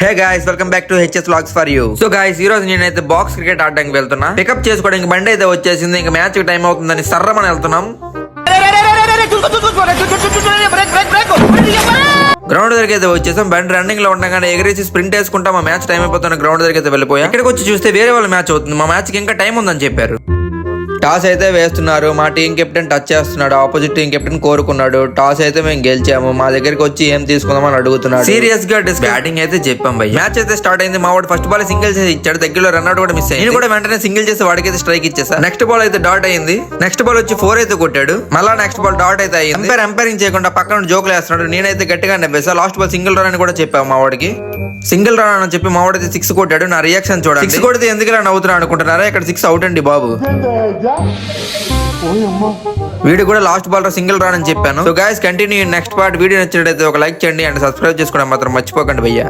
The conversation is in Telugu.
Hey guys welcome back to HS vlogs for you. So guys ఈ రోజు నేనైతే బాక్స్ క్రికెట్ ఆడడానికి వెళ్తున్నా. పికప్ చేసుకోవడానికి బండి అయితే వచ్చేసింది. ఇంకా మ్యాచ్ టైం అవుతుందని సర్రమని వెళ్తున్నాం. గ్రౌండ్ దగ్గరికి అయితే వచ్చేసాం. బండి రన్నింగ్ లో ఉండగానే ఎగిరేసి స్ప్రింట్ వేసుకుంటా మా మ్యాచ్ టైం అయిపోతున్న గ్రౌండ్ దగ్గరికి అయితే వెళ్ళిపోయాం. ఇక్కడికి వచ్చి చూస్తే వేరే వాళ్ళ మ్యాచ్ అవుతుంది. మా మ్యాచ్ కి ఇంకా టైం ఉందని చెప్పారు. టాస్ అయితే వేస్తున్నారు. మా టీం కెప్టెన్ టచ్ చేస్తున్నాడు. ఆపోజిట్ టీం కెప్టెన్ కోరుకున్నాడు. టాస్ అయితే మేము గెలిచాము. మా దగ్గరికి వచ్చి ఏం తీసుకుందామని అడుగుతున్నాడు. సీరియస్ గా బ్యాటింగ్ అయితే చెప్పాం భయ్. మ్యాచ్ అయితే స్టార్ట్ అయింది. మా వాడు ఫస్ట్ బాల్ సింగిల్ చేసి ఇచ్చాడు. దగ్గరలో రన్అట్ కూడా మిస్ అయ్యింది. నేను కూడా వెంటనే సింగిల్ చేసి వాడికి అయితే స్ట్రైక్ ఇచ్చేసా. నెక్స్ట్ బాల్ అయితే డాట్ అయింది. నెక్స్ట్ బాల్ వచ్చి 4 అయితే కొట్టాడు. మళ్ళా నెక్స్ట్ బాల్ డాట్ అయితే అయింది. ఎంపైరింగ్ చేయకుండా పక్కన జోకులు వేస్తున్నాడు. నేనైతే గట్టిగా నవ్వేసా. లాస్ట్ బాల్ సింగిల్ రన్ అని కూడా చెప్పాము మా వాడికి. సింగిల్ రన్ అని చెప్పి మా వాడైతే 6 కొట్టాడు. నా రియాక్షన్ చూడండి. 6 కొడితే ఎందుకు ఇలా నవ్వుతున్నా అనుకుంటున్నారా? ఇక్కడ 6 అవుట్ అండి బాబు. వీడియో కూడా లాస్ట్ బాల్ సింగిల్ రన్ అని చెప్పాను. So guys continue next part. Video నచ్చినట్లయితే ఒక లైక్ చేయండి అండ్ సబ్స్క్రైబ్ చేసుకోవడం మాత్రం మర్చిపోకండి భయ్యా.